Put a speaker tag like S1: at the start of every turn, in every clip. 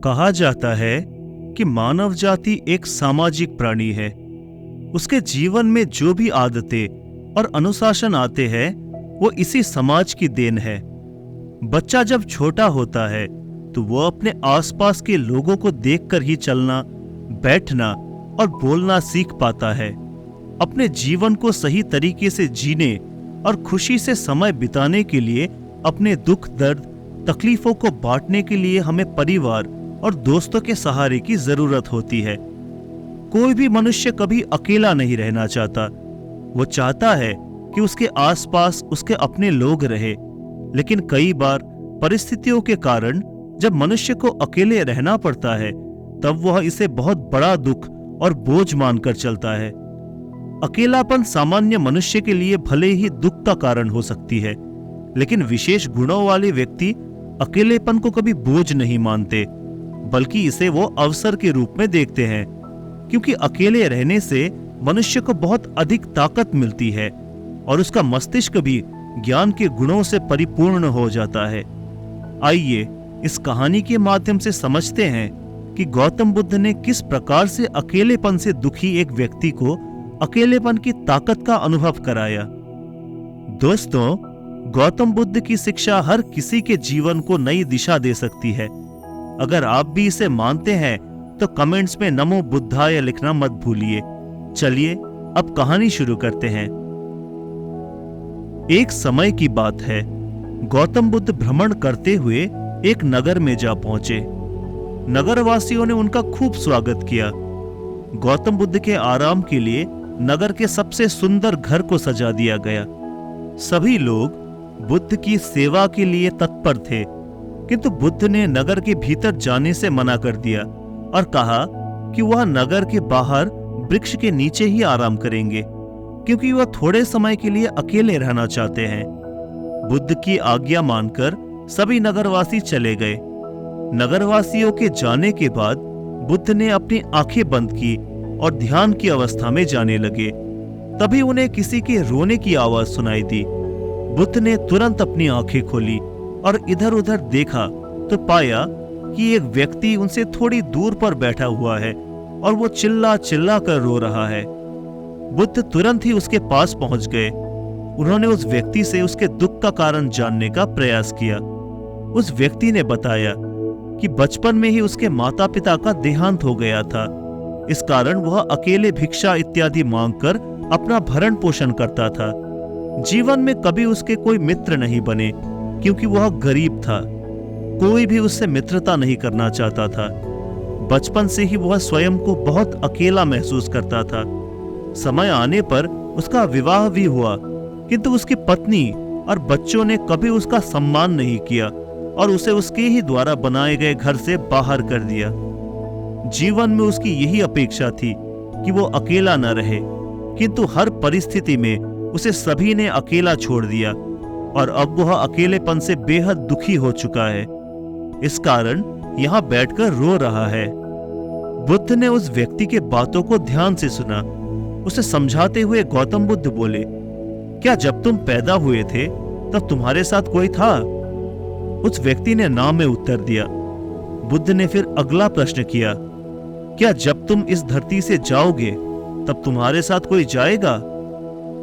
S1: कहा जाता है कि मानव जाति एक सामाजिक प्राणी है। उसके जीवन में जो भी आदतें और अनुशासन आते हैं वो इसी समाज की देन है। बच्चा जब छोटा होता है तो वो अपने आसपास के लोगों को देखकर ही चलना, बैठना और बोलना सीख पाता है। अपने जीवन को सही तरीके से जीने और खुशी से समय बिताने के लिए अपने दुख दर्द तकलीफों को बांटने के लिए हमें परिवार और दोस्तों के सहारे की जरूरत होती है। कोई भी मनुष्य कभी अकेला नहीं रहना चाहता। वो चाहता है कि उसके आसपास उसके अपने लोग रहे, लेकिन कई बार परिस्थितियों के कारण जब मनुष्य को अकेले रहना पड़ता है तब वह इसे बहुत बड़ा दुख और बोझ मानकर चलता है। अकेलापन सामान्य मनुष्य के लिए भले ही दुख का कारण हो सकती है, लेकिन विशेष गुणों वाले व्यक्ति अकेलेपन को कभी बोझ नहीं मानते, बल्कि इसे वो अवसर के रूप में देखते हैं, क्योंकि अकेले रहने से मनुष्य को बहुत अधिक ताकत मिलती है और उसका मस्तिष्क भी ज्ञान के गुणों से परिपूर्ण हो जाता है। आइए इस कहानी के माध्यम से समझते हैं कि गौतम बुद्ध ने किस प्रकार से अकेलेपन से दुखी एक व्यक्ति को अकेलेपन की ताकत का अनुभव कराया। दोस्तों, गौतम बुद्ध की शिक्षा हर किसी के जीवन को नई दिशा दे सकती है। अगर आप भी इसे मानते हैं तो कमेंट्स में नमो बुद्धाय लिखना मत भूलिए। चलिए अब कहानी शुरू करते हैं। एक समय की बात है, गौतम बुद्ध भ्रमण करते हुए एक नगर में जा पहुंचे। नगरवासियों ने उनका खूब स्वागत किया। गौतम बुद्ध के आराम के लिए नगर के सबसे सुंदर घर को सजा दिया गया। सभी लोग बुद्ध की सेवा के लिए तत्पर थे, किंतु बुद्ध ने नगर के भीतर जाने से मना कर दिया और कहा कि वह नगर के बाहर वृक्ष के नीचे ही आराम करेंगे, क्योंकि वह थोड़े समय के लिए अकेले रहना चाहते हैं। बुद्ध की आज्ञा मानकर सभी नगरवासी चले गए। नगरवासियों के जाने के बाद बुद्ध ने अपनी आंखें बंद की और ध्यान की अवस्था में जाने लगे। तभी उन्हें किसी के रोने की आवाज सुनाई दी। बुद्ध ने तुरंत अपनी आंखें खोली और इधर उधर देखा तो पाया कि एक व्यक्ति उनसे थोड़ी दूर पर बैठा हुआ है और वो चिल्ला चिल्ला कर रो रहा है। बुद्ध तुरंत ही उसके पास पहुंच गए। उन्होंने उस व्यक्ति से उसके दुख का कारण जानने का प्रयास किया। उस व्यक्ति ने बताया कि बचपन में ही उसके माता पिता का देहांत हो गया था। इस कारण वह अकेले भिक्षा इत्यादि मांगकर अपना भरण पोषण करता था। जीवन में कभी उसके कोई मित्र नहीं बने, क्योंकि वह गरीब था। कोई भी उससे मित्रता नहीं करना चाहता था। बचपन से ही वह स्वयं को बहुत अकेला महसूस करता था। समय आने पर उसका विवाह भी हुआ, किंतु उसकी पत्नी और बच्चों ने कभी उसका सम्मान नहीं किया और उसे उसके ही द्वारा बनाए गए घर से बाहर कर दिया। जीवन में उसकी यही अपेक्षा थी कि वो अकेला न रहे, किंतु हर परिस्थिति में उसे सभी ने अकेला छोड़ दिया और अब वह अकेलेपन से बेहद दुखी हो चुका है। इस कारण यहाँ बैठकर रो रहा है। बुद्ध ने उस व्यक्ति के बातों को ध्यान से सुना। उसे समझाते हुए गौतम बुद्ध बोले, क्या जब तुम पैदा हुए थे तब तुम्हारे साथ कोई था? उस व्यक्ति ने ना में उत्तर दिया। बुद्ध ने फिर अगला प्रश्न किया, क्या जब तुम इस धरती से जाओगे तब तुम्हारे साथ कोई जाएगा?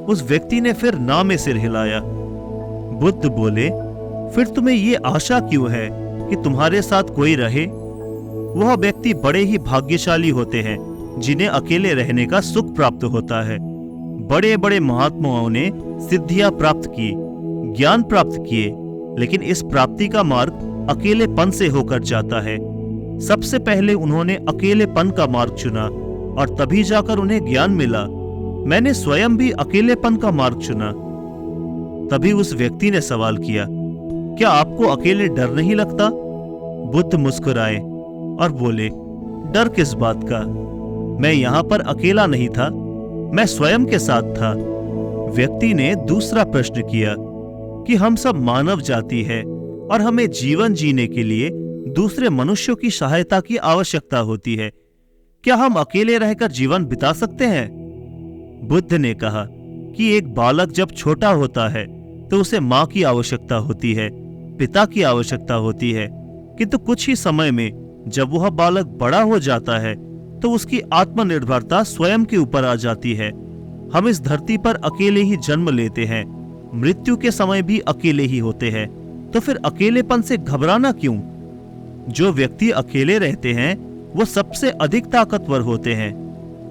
S1: उस व्यक्ति ने फिर ना में सिर हिलाया। बुद्ध बोले, फिर तुम्हें ये आशा क्यों है कि तुम्हारे साथ कोई रहे? वह व्यक्ति बड़े ही भाग्यशाली होते हैं जिन्हें अकेले रहने का सुख प्राप्त होता है। बड़े बड़े महात्माओं ने सिद्धियां प्राप्त की, ज्ञान प्राप्त किए, लेकिन इस प्राप्ति का मार्ग अकेलेपन से होकर जाता है। सबसे पहले उन्होंने अकेलेपन का मार्ग चुना और तभी जाकर उन्हें ज्ञान मिला। मैंने स्वयं भी अकेलेपन का मार्ग चुना। तभी उस व्यक्ति ने सवाल किया, क्या आपको अकेले डर नहीं लगता? बुद्ध मुस्कुराए और बोले, डर किस बात का? मैं यहाँ पर अकेला नहीं था, मैं स्वयं के साथ था। व्यक्ति ने दूसरा प्रश्न किया कि हम सब मानव जाति है और हमें जीवन जीने के लिए दूसरे मनुष्यों की सहायता की आवश्यकता होती है। क्या हम अकेले रहकर जीवन बिता सकते हैं? बुद्ध ने कहा कि एक बालक जब छोटा होता है तो उसे मां की आवश्यकता होती है, पिता की आवश्यकता होती है, किंतु कुछ ही समय में जब वह बालक बड़ा हो जाता है तो उसकी आत्मनिर्भरता स्वयं के ऊपर आ जाती है। हम इस धरती पर अकेले ही जन्म लेते हैं, मृत्यु के समय भी अकेले ही होते हैं, तो फिर अकेलेपन से घबराना क्यों? जो व्यक्ति अकेले रहते हैं वो सबसे अधिक ताकतवर होते हैं।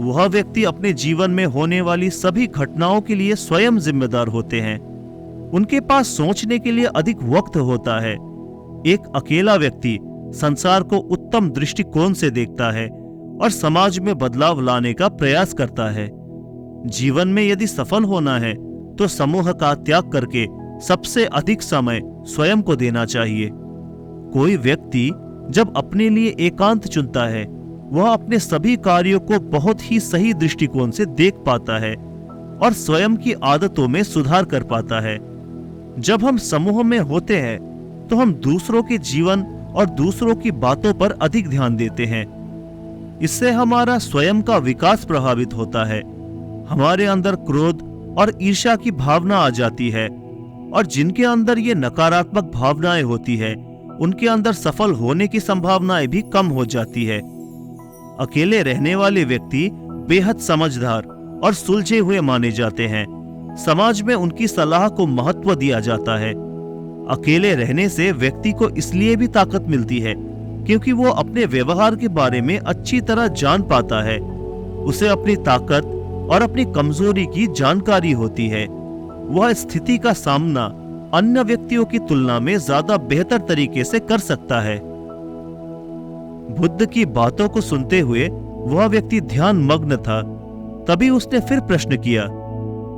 S1: वह व्यक्ति अपने जीवन में होने वाली सभी घटनाओं के लिए स्वयं जिम्मेदार होते हैं। उनके पास सोचने के लिए अधिक वक्त होता है। एक अकेला व्यक्ति संसार को उत्तम दृष्टिकोण से देखता है और समाज में बदलाव लाने का प्रयास करता है। जीवन में यदि सफल होना है तो समूह का त्याग करके सबसे अधिक समय स्वयं को देना चाहिए। कोई व्यक्ति जब अपने लिए एकांत चुनता है वह अपने सभी कार्यों को बहुत ही सही दृष्टिकोण से देख पाता है और स्वयं की आदतों में सुधार कर पाता है। जब हम समूह में होते हैं तो हम दूसरों के जीवन और दूसरों की बातों पर अधिक ध्यान देते हैं। इससे हमारा स्वयं का विकास प्रभावित होता है। हमारे अंदर क्रोध और ईर्ष्या की भावना आ जाती है और जिनके अंदर ये नकारात्मक भावनाएं होती है उनके अंदर सफल होने की संभावनाएं भी कम हो जाती है। अकेले रहने वाले व्यक्ति बेहद समझदार और सुलझे हुए माने जाते हैं। समाज में उनकी सलाह को महत्व दिया जाता है। अकेले रहने से व्यक्ति को इसलिए भी ताकत मिलती है क्योंकि वो अपने व्यवहार के बारे में अच्छी तरह जान पाता है। उसे अपनी ताकत और अपनी कमजोरी की जानकारी होती है। वह स्थिति का सामना अन्य व्यक्तियों की तुलना में ज्यादा बेहतर तरीके से कर सकता है। बुद्ध की बातों को सुनते हुए वह व्यक्ति ध्यान मग्न था। तभी उसने फिर प्रश्न किया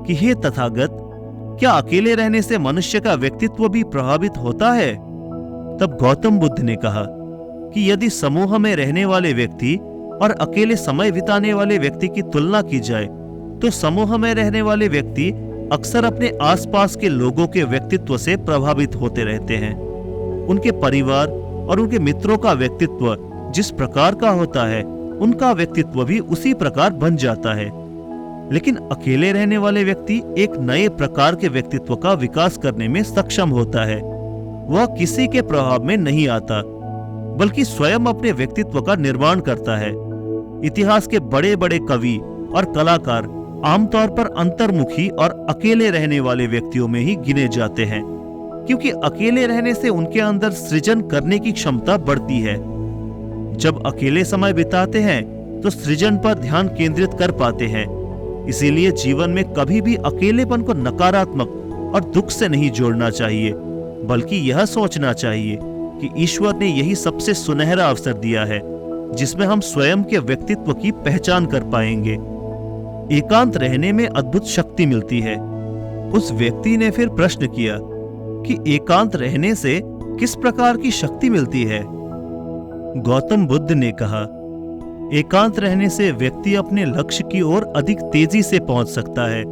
S1: कि हे तथागत, क्या अकेले रहने से मनुष्य का व्यक्तित्व भी प्रभावित होता है? तब गौतम बुद्ध ने कहा कि यदि समूह में रहने वाले व्यक्ति और अकेले समय बिताने वाले व्यक्ति की तुलना की जाए तो समूह में रहने वाले व्यक्ति अक्सर अपने आसपास के लोगों के व्यक्तित्व से प्रभावित होते रहते हैं। उनके परिवार और उनके मित्रों का व्यक्तित्व जिस प्रकार का होता है उनका व्यक्तित्व भी उसी प्रकार बन जाता है। लेकिन अकेले रहने वाले व्यक्ति एक नए प्रकार के व्यक्तित्व का विकास करने में सक्षम होता है। वह किसी के प्रभाव में नहीं आता बल्कि स्वयं अपने व्यक्तित्व का निर्माण करता है। इतिहास के बड़े बड़े कवि और कलाकार आमतौर पर अंतर्मुखी और अकेले रहने वाले व्यक्तियों में ही गिने जाते हैं, क्योंकि अकेले रहने से उनके अंदर सृजन करने की क्षमता बढ़ती है। जब अकेले समय बिताते हैं तो सृजन पर ध्यान केंद्रित कर पाते हैं। इसीलिए जीवन में कभी भी अकेलेपन को नकारात्मक और दुख से नहीं जोड़ना चाहिए, बल्कि यह सोचना चाहिए कि ईश्वर ने यही सबसे सुनहरा अवसर दिया है जिसमें हम स्वयं के व्यक्तित्व की पहचान कर पाएंगे। एकांत रहने में अद्भुत शक्ति मिलती है। उस व्यक्ति ने फिर प्रश्न किया कि एकांत रहने से किस प्रकार की शक्ति मिलती है? गौतम बुद्ध ने कहा, एकांत रहने से व्यक्ति अपने लक्ष्य की ओर अधिक तेजी से पहुंच सकता है।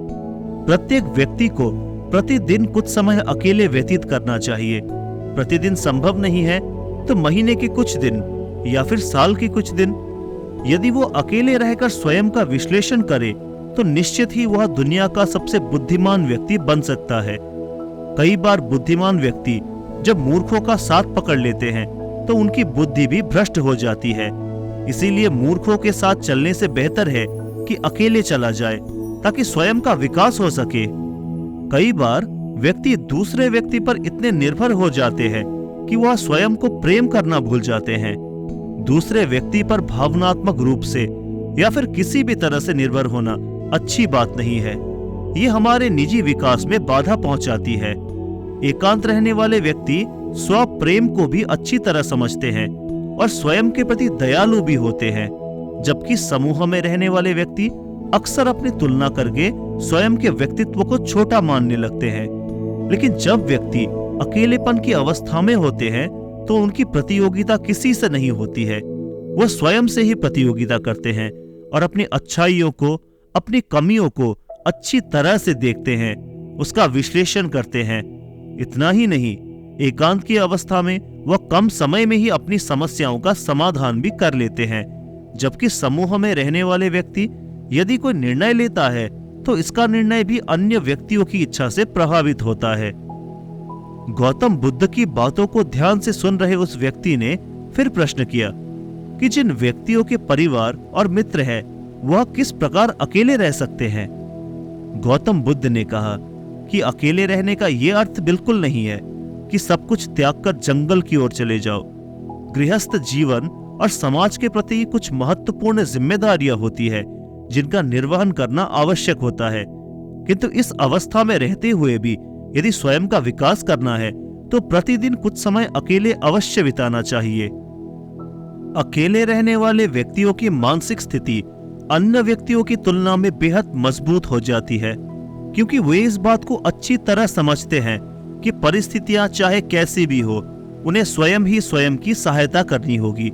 S1: प्रत्येक व्यक्ति को प्रतिदिन कुछ समय अकेले व्यतीत करना चाहिए। प्रतिदिन संभव नहीं है तो महीने के कुछ दिन या फिर साल के कुछ दिन। यदि वो अकेले रहकर स्वयं का विश्लेषण करे तो निश्चित ही वह दुनिया का सबसे बुद्धिमान व्यक्ति बन सकता है। कई बार बुद्धिमान व्यक्ति जब मूर्खों का साथ पकड़ लेते हैं तो उनकी बुद्धि भी भ्रष्ट हो जाती है। इसीलिए मूर्खों के साथ चलने से बेहतर है कि अकेले चला जाए ताकि स्वयं का विकास हो सके। कई बार व्यक्ति दूसरे व्यक्ति पर इतने निर्भर हो जाते हैं कि वह स्वयं को प्रेम करना भूल जाते हैं। दूसरे व्यक्ति पर भावनात्मक रूप से या फिर किसी भी तरह से निर्भर होना अच्छी बात नहीं है। ये हमारे निजी विकास में बाधा पहुंचाती है। एकांत रहने वाले व्यक्ति स्व प्रेम को भी अच्छी तरह समझते हैं और स्वयं के प्रति दयालु भी होते हैं, जबकि समूह में रहने वाले व्यक्ति अक्सर अपनी तुलना करके स्वयं के व्यक्तित्व को छोटा मानने लगते हैं। लेकिन जब व्यक्ति अकेलेपन की अवस्था में होते हैं तो उनकी प्रतियोगिता किसी से नहीं होती है। वह स्वयं से ही प्रतियोगिता करते हैं और अपनी अच्छाइयों को, अपनी कमियों को अच्छी तरह से देखते हैं, उसका विश्लेषण करते हैं। इतना ही नहीं, एकांत की अवस्था में वह कम समय में ही अपनी समस्याओं का समाधान भी कर लेते हैं, जबकि समूह में रहने वाले व्यक्ति यदि कोई निर्णय लेता है तो इसका निर्णय भी अन्य व्यक्तियों की इच्छा से प्रभावित होता है। गौतम बुद्ध की बातों को ध्यान से सुन रहे उस व्यक्ति ने फिर प्रश्न किया कि जिन व्यक्तियों के परिवार और मित्र हैं, वह किस प्रकार अकेले रह सकते हैं। गौतम बुद्ध ने कहा कि अकेले रहने का यह अर्थ बिल्कुल नहीं है कि सब कुछ त्याग कर जंगल की ओर चले जाओ। गृहस्थ जीवन और समाज के प्रति कुछ महत्वपूर्ण जिम्मेदारियां होती है जिनका निर्वहन करना आवश्यक होता है, किंतु इस अवस्था में रहते हुए भी यदि स्वयं का विकास करना है तो प्रतिदिन कुछ समय अकेले अवश्य बिताना चाहिए। अकेले रहने वाले व्यक्तियों की मानसिक स्थिति अन्य व्यक्तियों की तुलना में बेहद मजबूत हो जाती है, क्योंकि वे इस बात को अच्छी तरह समझते हैं कि परिस्थितियां चाहे कैसी भी हो, उन्हें स्वयं ही स्वयं की सहायता करनी होगी।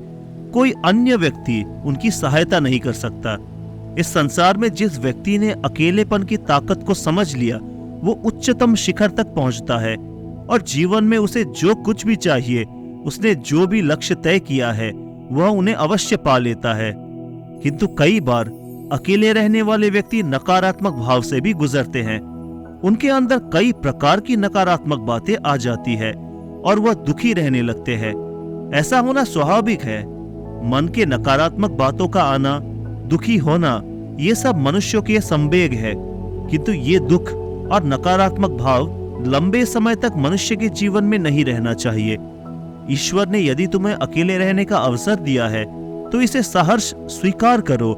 S1: कोई अन्य व्यक्ति उनकी सहायता नहीं कर सकता। इस संसार में जिस व्यक्ति ने अकेलेपन की ताकत को समझ लिया, वो उच्चतम शिखर तक पहुंचता है और जीवन में उसे जो कुछ भी चाहिए, उसने जो भी लक्ष्य तय किया है, वह उन्हें अवश्य पा लेता है। किंतु कई बार अकेले रहने वाले व्यक्ति नकारात्मक भाव से भी गुजरते हैं। उनके अंदर कई प्रकार की नकारात्मक बातें आ जाती है और वह दुखी रहने लगते हैं। ऐसा होना स्वाभाविक है। मन के नकारात्मक बातों का आना, दुखी होना, ये सब मनुष्यों के संवेग है, किंतु ये दुख और नकारात्मक भाव लंबे समय तक मनुष्य के जीवन में नहीं रहना चाहिए। ईश्वर ने यदि तुम्हें अकेले रहने का अवसर दिया है तो इसे सहर्ष स्वीकार करो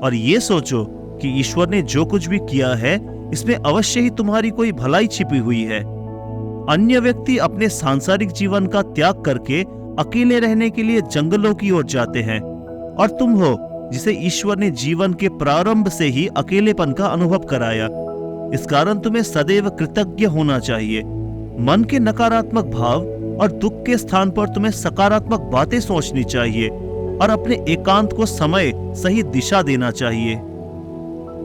S1: और ये सोचो कि ईश्वर ने जो कुछ भी किया है, इसमें अवश्य ही तुम्हारी कोई भलाई छिपी हुई है। अन्य व्यक्ति अपने सांसारिक जीवन का त्याग करके अकेले रहने के लिए जंगलों की ओर जाते हैं, और तुम हो जिसे ईश्वर ने जीवन के प्रारंभ से ही अकेलेपन का अनुभव कराया। इस कारण तुम्हें सदैव कृतज्ञ होना चाहिए। मन के नकारात्मक भाव और दुख के स्थान पर तुम्हें सकारात्मक बातें सोचनी चाहिए और अपने एकांत को समय सही दिशा देना चाहिए।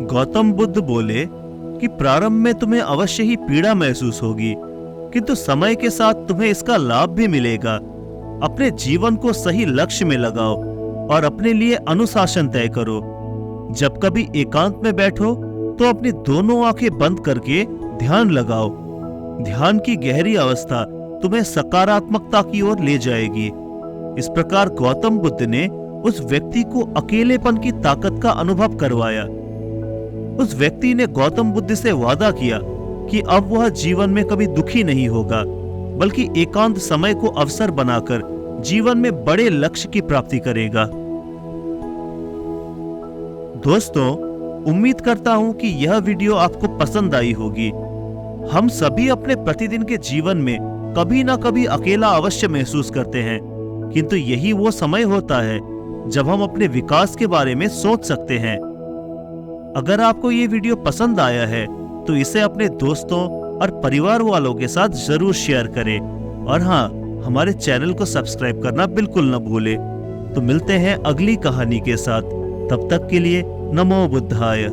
S1: गौतम बुद्ध बोले कि प्रारंभ में तुम्हें अवश्य ही पीड़ा महसूस होगी, किंतु समय के साथ तुम्हें इसका लाभ भी मिलेगा। अपने जीवन को सही लक्ष्य में लगाओ और अपने लिए अनुशासन तय करो। जब कभी एकांत में बैठो तो अपनी दोनों आंखें बंद करके ध्यान लगाओ। ध्यान की गहरी अवस्था तुम्हें सकारात्मकता की ओर ले जाएगी। इस प्रकार गौतम बुद्ध ने उस व्यक्ति को अकेलेपन की ताकत का अनुभव करवाया। उस व्यक्ति ने गौतम बुद्ध से वादा किया कि अब वह जीवन में कभी दुखी नहीं होगा, बल्कि एकांत समय को अवसर बनाकर जीवन में बड़े लक्ष्य की प्राप्ति करेगा। दोस्तों, उम्मीद करता हूं कि यह वीडियो आपको पसंद आई होगी। हम सभी अपने प्रतिदिन के जीवन में कभी ना कभी अकेला अवश्य महसूस करते हैं, किंतु यही वो समय होता है जब हम अपने विकास के बारे में सोच सकते हैं। अगर आपको ये वीडियो पसंद आया है तो इसे अपने दोस्तों और परिवार वालों के साथ जरूर शेयर करें, और हाँ, हमारे चैनल को सब्सक्राइब करना बिल्कुल न भूलें। तो मिलते हैं अगली कहानी के साथ। तब तक के लिए नमो बुद्धाय।